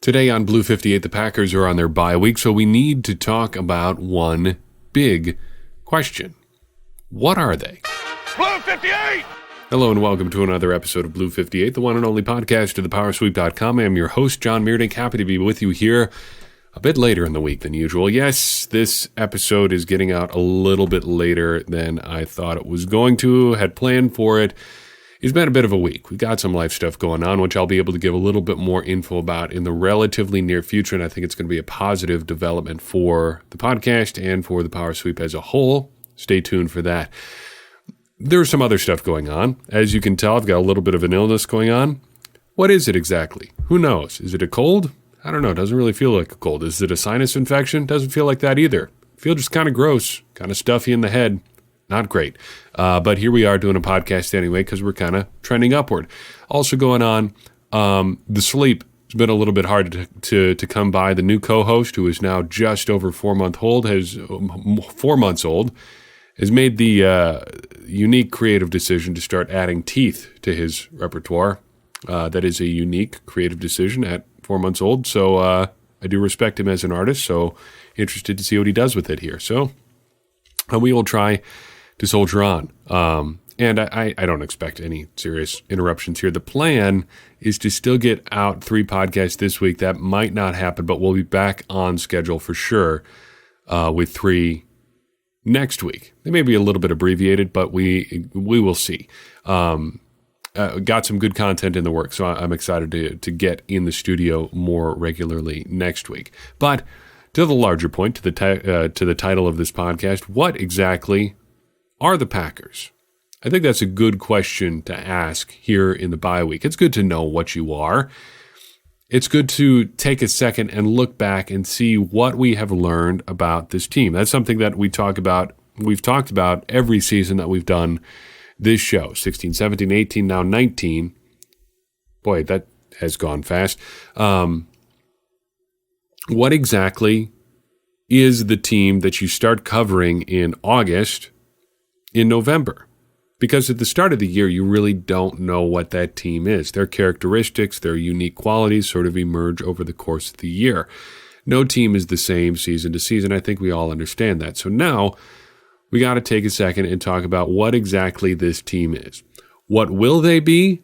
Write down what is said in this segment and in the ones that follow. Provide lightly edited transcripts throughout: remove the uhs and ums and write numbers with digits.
Today on Blue 58, the Packers are on their bye week, so we need to talk about one big question. What are they? Blue 58! Hello and welcome to another episode of Blue 58, the one and only podcast of thepowersweep.com. I am your host, John Meerdink. Happy to be with you here a bit later in the week than usual. Yes, this episode is getting out a little bit later than I thought it was going to, had planned for it. It's been a bit of a week. We've got some life stuff going on, which I'll be able to give a little bit more info about in the relatively near future, and I think it's going to be a positive development for the podcast and for the Power Sweep as a whole. Stay tuned for that. There's some other stuff going on. As you can tell, I've got a little bit of an illness going on. What is it exactly? Who knows? Is it a cold? I don't know. It doesn't really feel like a cold. Is it a sinus infection? Doesn't feel like that either. I feel just kind of gross, kind of stuffy in the head. Not great. But here we are doing a podcast anyway because we're kind of trending upward. Also going on, the sleep has been a little bit hard to come by. The new co-host, who is now just over 4 months old, has made the unique creative decision to start adding teeth to his repertoire. That is a unique creative decision at 4 months old. So I do respect him as an artist. So interested to see what he does with it here. So we will try to soldier on. And I don't expect any serious interruptions here. The plan is to still get out 3 podcasts this week. That might not happen, but we'll be back on schedule for sure with 3 next week. They may be a little bit abbreviated, but we will see. Got some good content in the works, so I'm excited to get in the studio more regularly next week. But to the larger point, to the title of this podcast, what exactly are the Packers? I think that's a good question to ask here in the bye week. It's good to know what you are. It's good to take a second and look back and see what we have learned about this team. That's something that we've talked about every season that we've done this show. 16, 17, 18, now 19. Boy, that has gone fast. What exactly is the team that you start covering in August, in November? Because at the start of the year, you really don't know what that team is. Their characteristics, their unique qualities sort of emerge over the course of the year. No team is the same season to season. I think we all understand that. So now we got to take a second and talk about what exactly this team is. What will they be?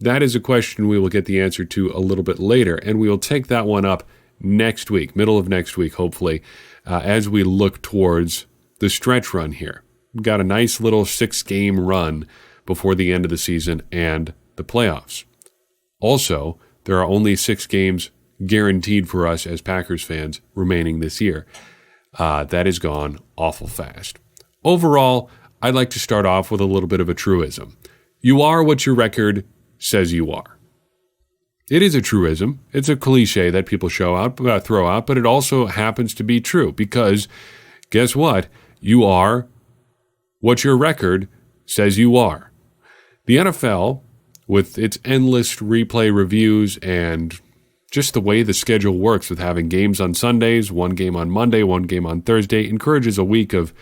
That is a question we will get the answer to a little bit later, and we will take that one up next week, middle of next week, hopefully, as we look towards the stretch run here. We've got a nice little 6-game run before the end of the season and the playoffs. Also, there are only 6 games guaranteed for us as Packers fans remaining this year. That has gone awful fast. Overall, I'd like to start off with a little bit of a truism. You are what your record says you are. It is a truism. It's a cliche that people throw out, but it also happens to be true because guess what? You are what your record says you are. The NFL, with its endless replay reviews and just the way the schedule works with having games on Sundays, 1 game on Monday, 1 game on Thursday, encourages a week of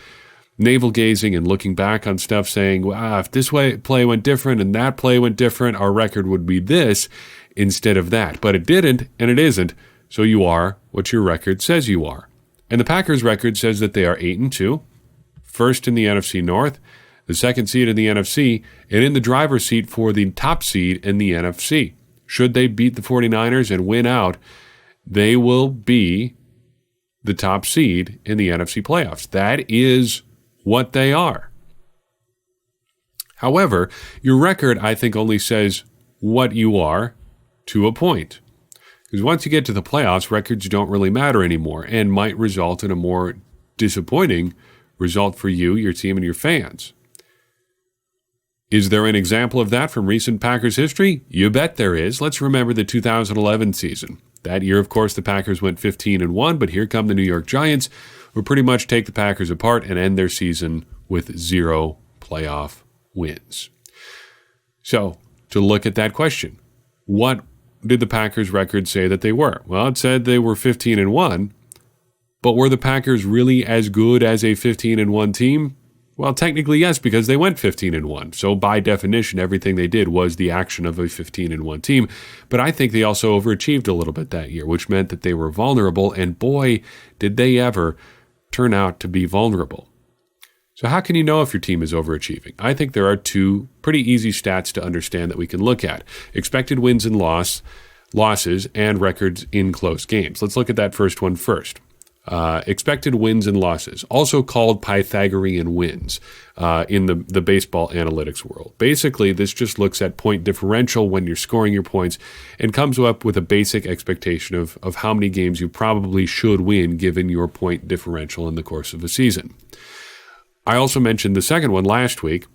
navel-gazing and looking back on stuff saying, wow, if this play went different and that play went different, our record would be this instead of that. But it didn't, and it isn't, so you are what your record says you are. And the Packers' record says that they are 8-2, first in the NFC North, the 2nd seed in the NFC, and in the driver's seat for the top seed in the NFC. Should they beat the 49ers and win out, they will be the top seed in the NFC playoffs. That is what they are. However, your record, I think, only says what you are to a point. Because once you get to the playoffs, records don't really matter anymore and might result in a more disappointing result for you, your team, and your fans. Is there an example of that from recent Packers history? You bet there is. Let's remember the 2011 season. That year, of course, the Packers went 15-1, but here come the New York Giants, who pretty much take the Packers apart and end their season with 0 playoff wins. So, to look at that question, what did the Packers record say that they were? Well, it said they were 15-1, but were the Packers really as good as a 15-1 team? Well, technically, yes, because they went 15-1. So by definition, everything they did was the action of a 15-1 team. But I think they also overachieved a little bit that year, which meant that they were vulnerable. And boy, did they ever turn out to be vulnerable. So how can you know if your team is overachieving? I think there are two pretty easy stats to understand that we can look at. Expected wins and losses, and records in close games. Let's look at that first one first. Expected wins and losses, also called Pythagorean wins in the baseball analytics world. Basically, this just looks at point differential when you're scoring your points and comes up with a basic expectation of how many games you probably should win given your point differential in the course of a season. I also mentioned the second one last week,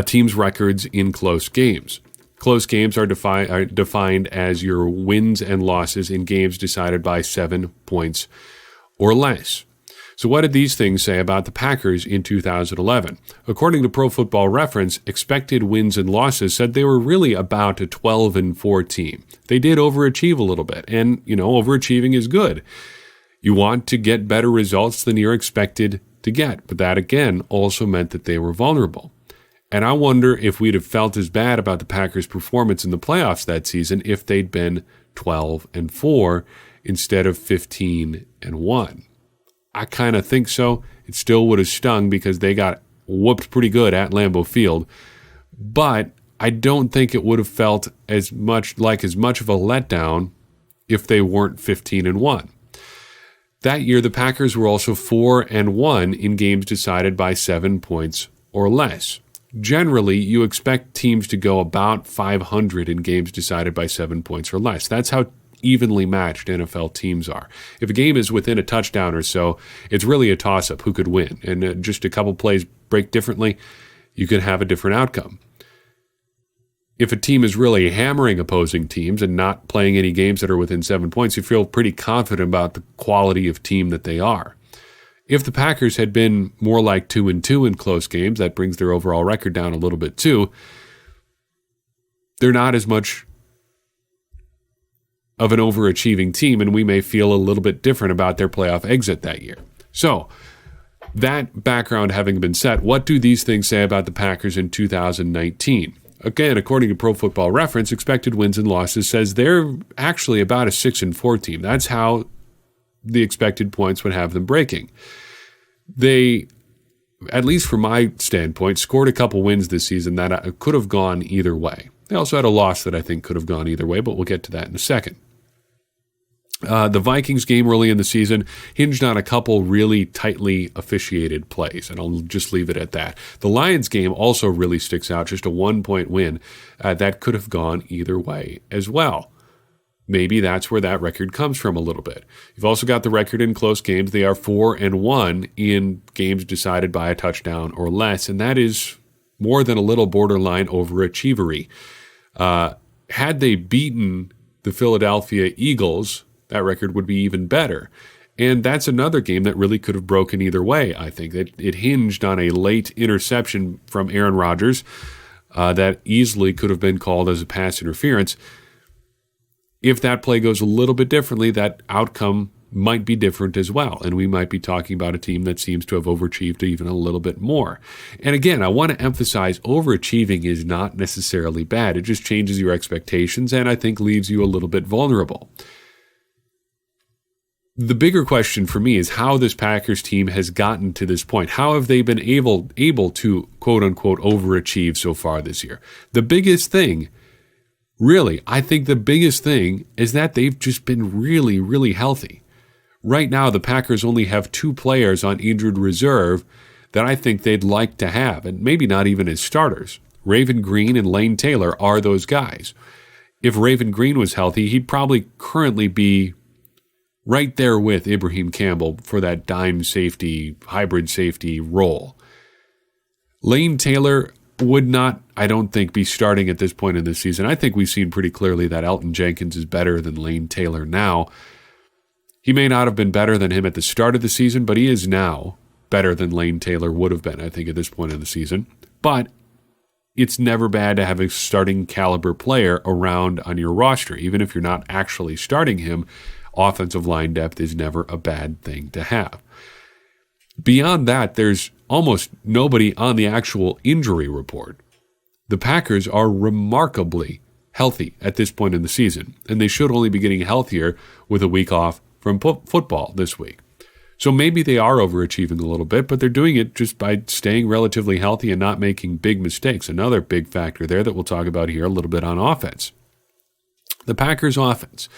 teams' records in close games. Close games are defined as your wins and losses in games decided by 7 points or less. So what did these things say about the Packers in 2011? According to Pro Football Reference, expected wins and losses said they were really about a 12-4 team. They did overachieve a little bit, and, overachieving is good. You want to get better results than you're expected to get, but that, again, also meant that they were vulnerable. And I wonder if we'd have felt as bad about the Packers' performance in the playoffs that season if they'd been 12-4 instead of 15-1. I kind of think so. It still would have stung because they got whooped pretty good at Lambeau Field. But I don't think it would have felt as much of a letdown if they weren't 15-1. That year, the Packers were also 4-1 in games decided by 7 points or less. Generally, you expect teams to go about 500 in games decided by 7 points or less. That's how evenly matched NFL teams are. If a game is within a touchdown or so, it's really a toss-up who could win. And just a couple plays break differently, you could have a different outcome. If a team is really hammering opposing teams and not playing any games that are within 7 points, you feel pretty confident about the quality of team that they are. If the Packers had been more like 2-2 in close games, that brings their overall record down a little bit too. They're not as much of an overachieving team, and we may feel a little bit different about their playoff exit that year. So, that background having been set, what do these things say about the Packers in 2019? Again, according to Pro Football Reference, expected wins and losses says they're actually about a 6-4 team. That's how the expected points would have them breaking. They, at least from my standpoint, scored a couple wins this season that could have gone either way. They also had a loss that I think could have gone either way, but we'll get to that in a second. The Vikings game early in the season hinged on a couple really tightly officiated plays, and I'll just leave it at that. The Lions game also really sticks out, just a 1-point win that could have gone either way as well. Maybe that's where that record comes from a little bit. You've also got the record in close games. They are 4-1 in games decided by a touchdown or less, and that is more than a little borderline overachievery. Had they beaten the Philadelphia Eagles, that record would be even better. And that's another game that really could have broken either way, I think. It hinged on a late interception from Aaron Rodgers that easily could have been called as a pass interference. If that play goes a little bit differently, that outcome might be different as well. And we might be talking about a team that seems to have overachieved even a little bit more. And again, I want to emphasize overachieving is not necessarily bad. It just changes your expectations and I think leaves you a little bit vulnerable. The bigger question for me is how this Packers team has gotten to this point. How have they been able to, quote-unquote, overachieve so far this year? The biggest thing, really, I think the biggest thing is that they've just been really, really healthy. Right now, the Packers only have 2 players on injured reserve that I think they'd like to have, and maybe not even as starters. Raven Green and Lane Taylor are those guys. If Raven Green was healthy, he'd probably currently be right there with Ibrahim Campbell for that dime safety, hybrid safety role. Lane Taylor would not, I don't think, be starting at this point in the season. I think we've seen pretty clearly that Elton Jenkins is better than Lane Taylor now. He may not have been better than him at the start of the season, but he is now better than Lane Taylor would have been, I think, at this point in the season. But it's never bad to have a starting caliber player around on your roster. Even if you're not actually starting him, offensive line depth is never a bad thing to have. Beyond that, there's almost nobody on the actual injury report. The Packers are remarkably healthy at this point in the season, and they should only be getting healthier with a week off from football this week. So maybe they are overachieving a little bit, but they're doing it just by staying relatively healthy and not making big mistakes. Another big factor there that we'll talk about here a little bit on offense. The Packers' offense.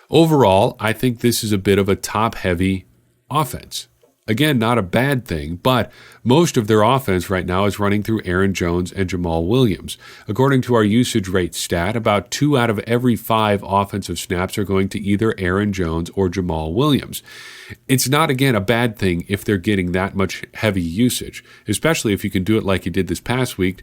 Overall, I think this is a bit of a top-heavy offense. Again, not a bad thing, but most of their offense right now is running through Aaron Jones and Jamal Williams. According to our usage rate stat, about 2 out of every 5 offensive snaps are going to either Aaron Jones or Jamal Williams. It's not, again, a bad thing if they're getting that much heavy usage, especially if you can do it like you did this past week,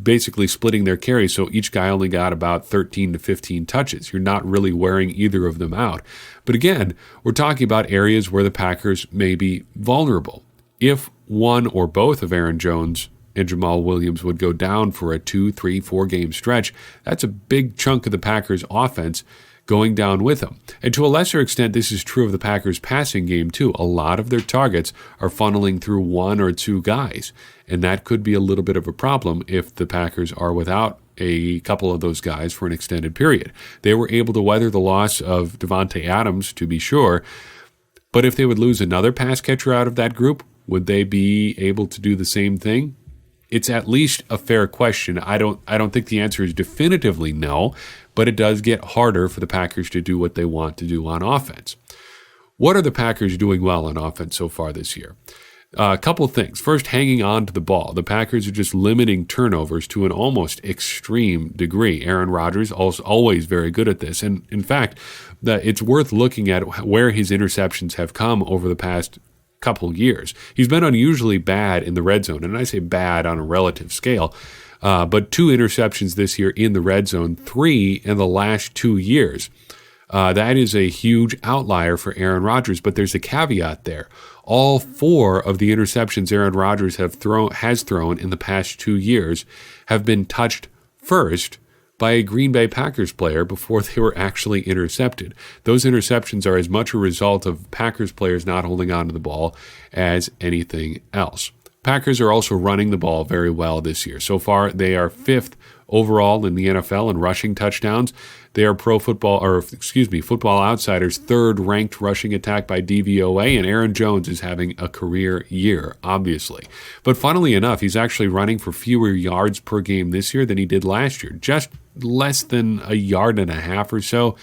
basically splitting their carries so each guy only got about 13 to 15 touches. You're not really wearing either of them out. But again, we're talking about areas where the Packers may be vulnerable. If one or both of Aaron Jones and Jamal Williams would go down for a 2, 3, 4 game stretch, that's a big chunk of the Packers' offense going down with them. And to a lesser extent, this is true of the Packers' passing game too. A lot of their targets are funneling through 1 or 2 guys, and that could be a little bit of a problem if the Packers are without a couple of those guys for an extended period. They were able to weather the loss of Davante Adams, to be sure, but if they would lose another pass catcher out of that group, would they be able to do the same thing? It's at least a fair question. I don't think the answer is definitively no, but it does get harder for the Packers to do what they want to do on offense. What are the Packers doing well on offense so far this year? A couple of things. First, hanging on to the ball. The Packers are just limiting turnovers to an almost extreme degree. Aaron Rodgers also always very good at this. And in fact, it's worth looking at where his interceptions have come over the past couple years. He's been unusually bad in the red zone, and I say bad on a relative scale, but 2 interceptions this year in the red zone, 3 in the last 2 years. That is a huge outlier for Aaron Rodgers, but there's a caveat there. All 4 of the interceptions Aaron Rodgers has thrown in the past 2 years have been touched first by a Green Bay Packers player before they were actually intercepted. Those interceptions are as much a result of Packers players not holding on to the ball as anything else. Packers are also running the ball very well this year. So far, they are 5th overall in the NFL in rushing touchdowns. They are Football Outsiders' 3rd ranked rushing attack by DVOA, and Aaron Jones is having a career year, obviously. But funnily enough, he's actually running for fewer yards per game this year than he did last year, just less than a yard and a half or so,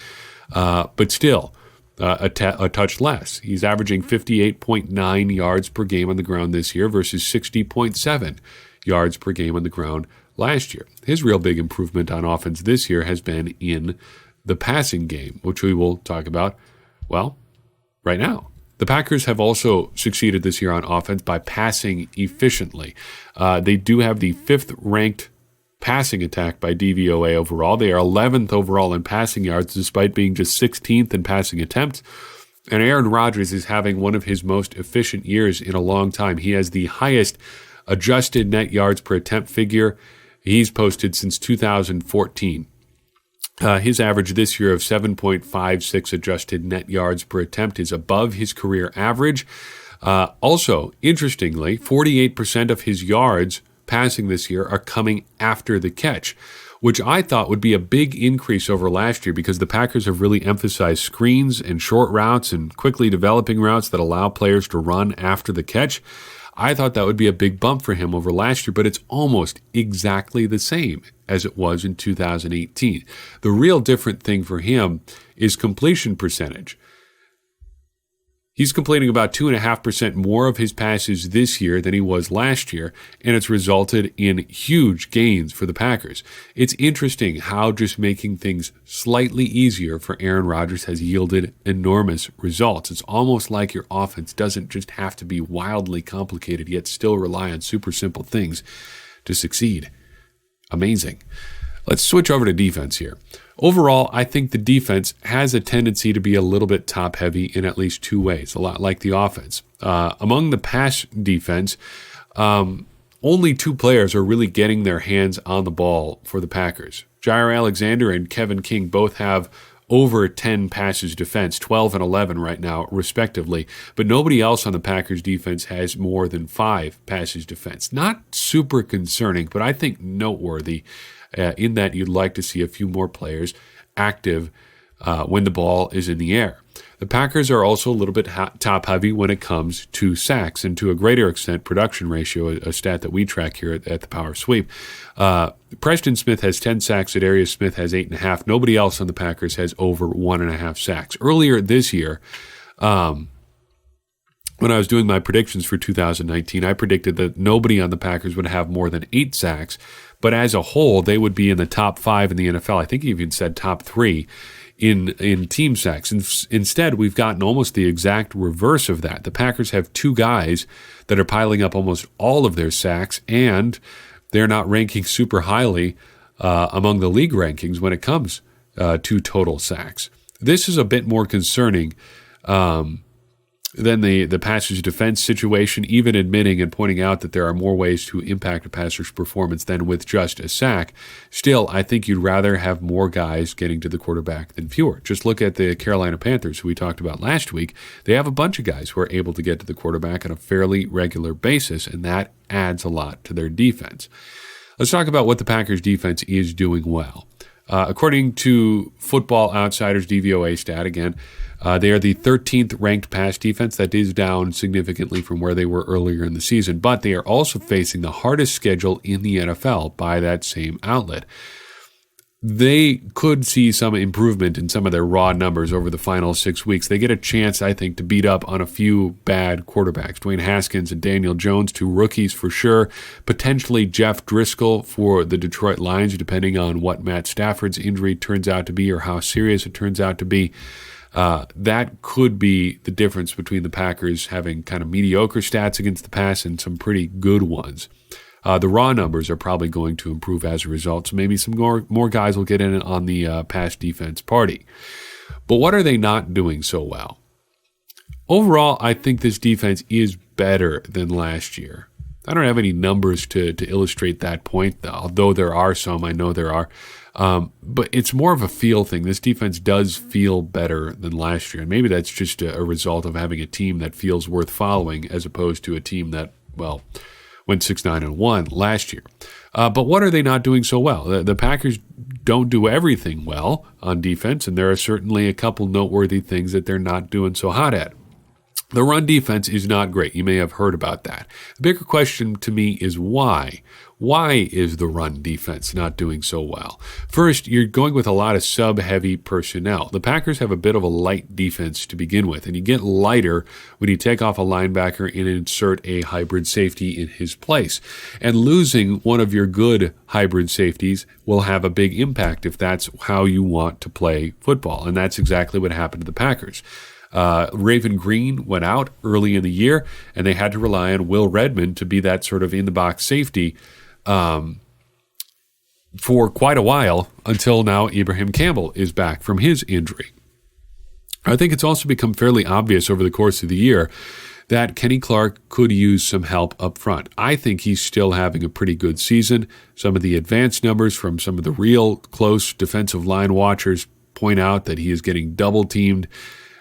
but still a touch less. He's averaging 58.9 yards per game on the ground this year versus 60.7 yards per game on the ground last year. His real big improvement on offense this year has been in the passing game, which we will talk about, well, right now. The Packers have also succeeded this year on offense by passing efficiently. They do have the 5th ranked passing attack by DVOA overall. They are 11th overall in passing yards, despite being just 16th in passing attempts. And Aaron Rodgers is having one of his most efficient years in a long time. He has the highest adjusted net yards per attempt figure he's posted since 2014. His average this year of 7.56 adjusted net yards per attempt is above his career average. Also, interestingly, 48% of his yards passing this year are coming after the catch, which I thought would be a big increase over last year because the Packers have really emphasized screens and short routes and quickly developing routes that allow players to run after the catch. I thought that would be a big bump for him over last year, but it's almost exactly the same as it was in 2018. The real different thing for him is completion percentage. He's completing about 2.5% more of his passes this year than he was last year, and it's resulted in huge gains for the Packers. It's interesting how just making things slightly easier for Aaron Rodgers has yielded enormous results. It's almost like your offense doesn't just have to be wildly complicated, yet still rely on super simple things to succeed. Amazing. Let's switch over to defense here. Overall, I think the defense has a tendency to be a little bit top-heavy in at least 2 ways, a lot like the offense. Among the pass defense, only 2 players are really getting their hands on the ball for the Packers. Jaire Alexander and Kevin King both have over 10 passes defense, 12 and 11 right now, respectively. But nobody else on the Packers defense has more than 5 passes defense. Not super concerning, but I think noteworthy in that you'd like to see a few more players active when the ball is in the air. The Packers are also a little bit top-heavy when it comes to sacks, and to a greater extent, production ratio, a stat that we track here at the Power Sweep. Preston Smith has 10 sacks. Adarius Smith has 8.5. Nobody else on the Packers has over 1.5 sacks. Earlier this year, when I was doing my predictions for 2019, I predicted that nobody on the Packers would have more than 8 sacks, but as a whole, they would be in the top 5 in the NFL. I think he even said top 3 in team sacks. Instead, we've gotten almost the exact reverse of that. The Packers have 2 guys that are piling up almost all of their sacks, and they're not ranking super highly among the league rankings when it comes to total sacks. This is a bit more concerning than the passer's defense situation, even admitting and pointing out that there are more ways to impact a passer's performance than with just a sack. Still, I think you'd rather have more guys getting to the quarterback than fewer. Just look at the Carolina Panthers, who we talked about last week. They have a bunch of guys who are able to get to the quarterback on a fairly regular basis, and that adds a lot to their defense. Let's talk about what the Packers' defense is doing well. According to Football Outsiders DVOA stat, again, they are the 13th ranked pass defense. That is down significantly from where they were earlier in the season, but they are also facing the hardest schedule in the NFL by that same outlet. They could see some improvement in some of their raw numbers over the final 6 weeks. They get a chance, I think, to beat up on a few bad quarterbacks. Dwayne Haskins and Daniel Jones, 2 rookies for sure. Potentially Jeff Driscoll for the Detroit Lions, depending on what Matt Stafford's injury turns out to be or how serious it turns out to be. That could be the difference between the Packers having kind of mediocre stats against the pass and some pretty good ones. The raw numbers are probably going to improve as a result, so maybe some more guys will get in on the pass defense party. But what are they not doing so well? Overall, I think this defense is better than last year. I don't have any numbers to illustrate that point, although there are some. I know there are. But it's more of a feel thing. This defense does feel better than last year. And maybe that's just a result of having a team that feels worth following as opposed to a team that, well, went 6-9-1 last year. But what are they not doing so well? The Packers don't do everything well on defense, and there are certainly a couple noteworthy things that they're not doing so hot at. The run defense is not great. You may have heard about that. The bigger question to me is why? Why is the run defense not doing so well? First, you're going with a lot of sub-heavy personnel. The Packers have a bit of a light defense to begin with, and you get lighter when you take off a linebacker and insert a hybrid safety in his place. And losing one of your good hybrid safeties will have a big impact if that's how you want to play football, and that's exactly what happened to the Packers. Raven Green went out early in the year, and they had to rely on Will Redmond to be that sort of in-the-box safety for quite a while until now Ibrahim Campbell is back from his injury. I think it's also become fairly obvious over the course of the year that Kenny Clark could use some help up front. I think he's still having a pretty good season. Some of the advanced numbers from some of the real close defensive line watchers point out that he is getting double-teamed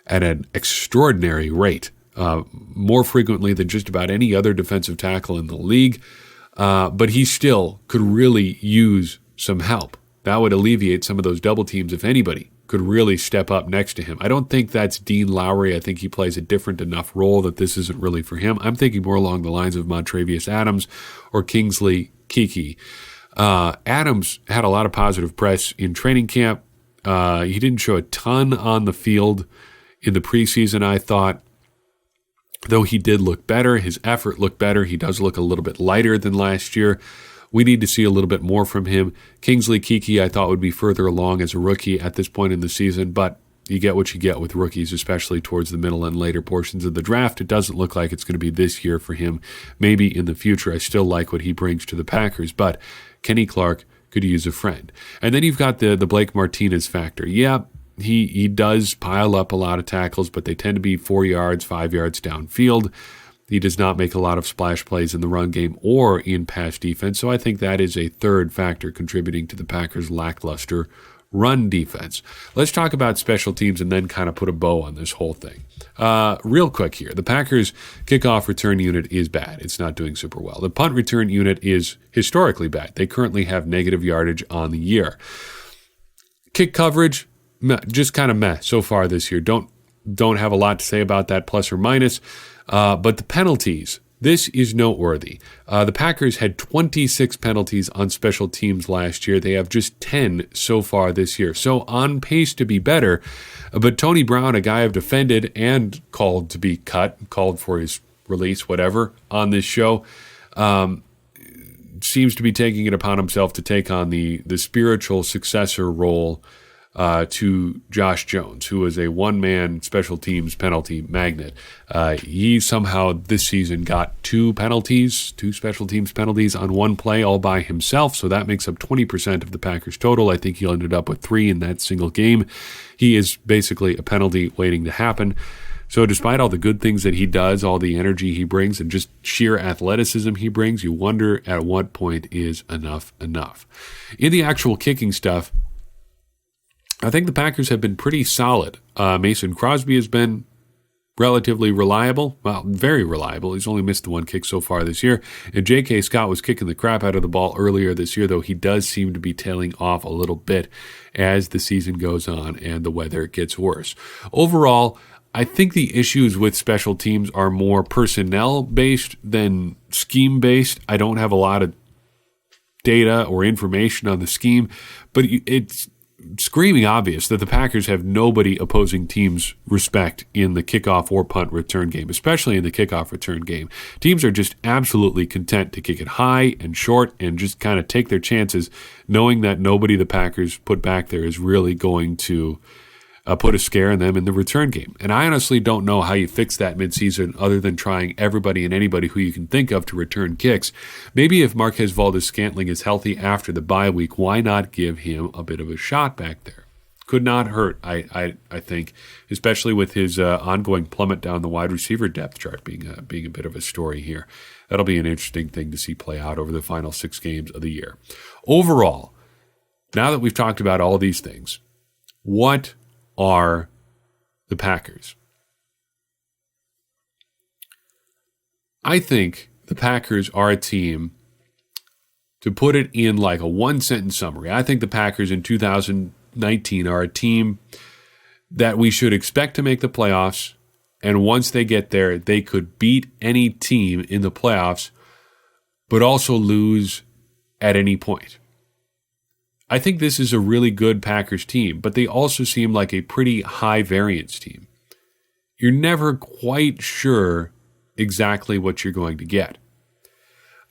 at an extraordinary rate, more frequently than just about any other defensive tackle in the league. But he still could really use some help. That would alleviate some of those double teams if anybody could really step up next to him. I don't think that's Dean Lowry. I think he plays a different enough role that this isn't really for him. I'm thinking more along the lines of Montravius Adams or Kingsley Keke. Adams had a lot of positive press in training camp. He didn't show a ton on the field in the preseason, I thought. Though he did look better, his effort looked better. He does look a little bit lighter than last year. We need to see a little bit more from him. Kingsley Keke, I thought, would be further along as a rookie at this point in the season, but you get what you get with rookies, especially towards the middle and later portions of the draft. It doesn't look like it's going to be this year for him. Maybe in the future. I still like what he brings to the Packers, but Kenny Clark could use a friend. And then you've got the Blake Martinez factor. Yeah, He does pile up a lot of tackles, but they tend to be 4 yards, 5 yards downfield. He does not make a lot of splash plays in the run game or in pass defense, so I think that is a third factor contributing to the Packers' lackluster run defense. Let's talk about special teams and then kind of put a bow on this whole thing. Real quick here. The Packers' kickoff return unit is bad. It's not doing super well. The punt return unit is historically bad. They currently have negative yardage on the year. Kick coverage, just kind of meh so far this year. Don't have a lot to say about that, plus or minus. But the penalties, this is noteworthy. The Packers had 26 penalties on special teams last year. They have just 10 so far this year. So on pace to be better. But Tony Brown, a guy I've defended and called to be cut, called for his release, whatever, on this show, seems to be taking it upon himself to take on the spiritual successor role to Josh Jones, who is a one-man special teams penalty magnet. He somehow this season got two special teams penalties on one play all by himself, so that makes up 20% of the Packers total. I think he ended up with 3 in that single game. He is basically a penalty waiting to happen. So despite all the good things that he does, all the energy he brings, and just sheer athleticism he brings, you wonder at what point is enough. In the actual kicking stuff, I think the Packers have been pretty solid. Mason Crosby has been relatively reliable. Well, very reliable. He's only missed the one kick so far this year. And J.K. Scott was kicking the crap out of the ball earlier this year, though he does seem to be tailing off a little bit as the season goes on and the weather gets worse. Overall, I think the issues with special teams are more personnel-based than scheme-based. I don't have a lot of data or information on the scheme, but it's screaming obvious that the Packers have nobody opposing teams respect in the kickoff or punt return game, especially in the kickoff return game. Teams are just absolutely content to kick it high and short and just kind of take their chances, knowing that nobody the Packers put back there is really going to put a scare in them in the return game. And I honestly don't know how you fix that midseason other than trying everybody and anybody who you can think of to return kicks. Maybe if Marquez Valdes-Scantling is healthy after the bye week, why not give him a bit of a shot back there? Could not hurt, I think, especially with his ongoing plummet down the wide receiver depth chart being a bit of a story here. That'll be an interesting thing to see play out over the final 6 games of the year. Overall, now that we've talked about all these things, what are the Packers? I think the Packers are a team, to put it in like a one-sentence summary, I think the Packers in 2019 are a team that we should expect to make the playoffs, and once they get there, they could beat any team in the playoffs, but also lose at any point. I think this is a really good Packers team, but they also seem like a pretty high variance team. You're never quite sure exactly what you're going to get.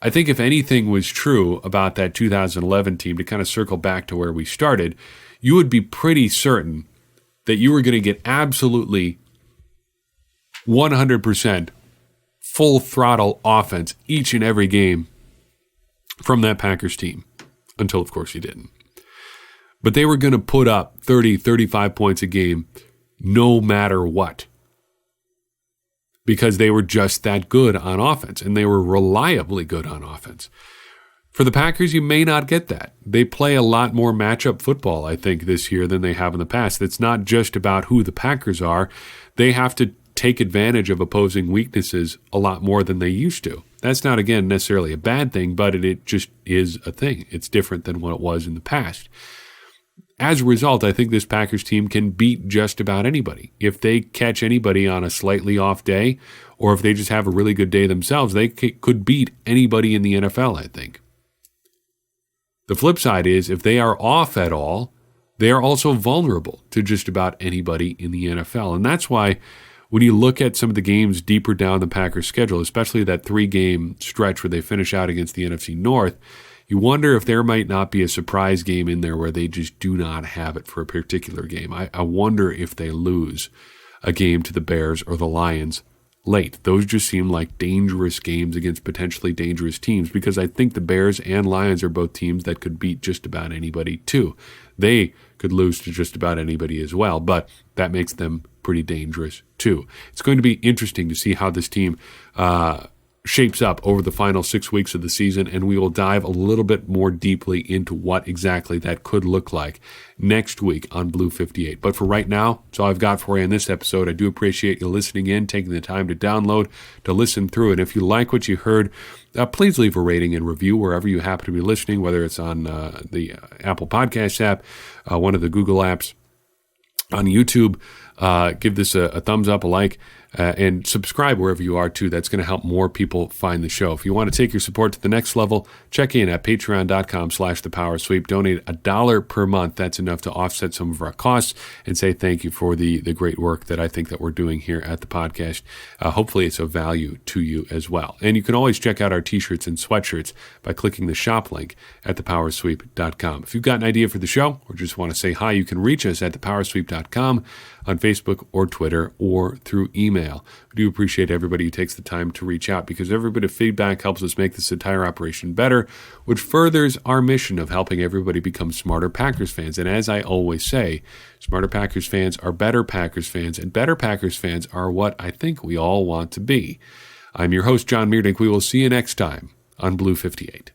I think if anything was true about that 2011 team, to kind of circle back to where we started, you would be pretty certain that you were going to get absolutely 100% full throttle offense each and every game from that Packers team, until of course you didn't. But they were going to put up 30, 35 points a game no matter what, because they were just that good on offense, and they were reliably good on offense. For the Packers, you may not get that. They play a lot more matchup football, I think, this year than they have in the past. It's not just about who the Packers are. They have to take advantage of opposing weaknesses a lot more than they used to. That's not, again, necessarily a bad thing, but it just is a thing. It's different than what it was in the past. As a result, I think this Packers team can beat just about anybody. If they catch anybody on a slightly off day, or if they just have a really good day themselves, they could beat anybody in the NFL, I think. The flip side is, if they are off at all, they are also vulnerable to just about anybody in the NFL. And that's why when you look at some of the games deeper down the Packers' schedule, especially that 3-game stretch where they finish out against the NFC North, you wonder if there might not be a surprise game in there where they just do not have it for a particular game. I wonder if they lose a game to the Bears or the Lions late. Those just seem like dangerous games against potentially dangerous teams, because I think the Bears and Lions are both teams that could beat just about anybody too. They could lose to just about anybody as well, but that makes them pretty dangerous too. It's going to be interesting to see how this team shapes up over the final 6 weeks of the season, and we will dive a little bit more deeply into what exactly that could look like next week on Blue 58. But for right now, that's all I've got for you in this episode. I do appreciate you listening in, taking the time to download, to listen through. And if you like what you heard, please leave a rating and review wherever you happen to be listening, whether it's on the Apple Podcasts app, one of the Google apps, on YouTube. Give this a thumbs up, a like, and subscribe wherever you are too. That's going to help more people find the show. If you want to take your support to the next level, check in at patreon.com/thepowersweep. Donate $1 per month. That's enough to offset some of our costs and say thank you for the great work that I think that we're doing here at the podcast. Hopefully it's of value to you as well. And you can always check out our t-shirts and sweatshirts by clicking the shop link at thepowersweep.com. If you've got an idea for the show or just want to say hi, you can reach us at thepowersweep.com on Facebook or Twitter or through email. We do appreciate everybody who takes the time to reach out, because every bit of feedback helps us make this entire operation better, which furthers our mission of helping everybody become smarter Packers fans. And as I always say, smarter Packers fans are better Packers fans, and better Packers fans are what I think we all want to be. I'm your host, John Meerdink. We will see you next time on Blue 58.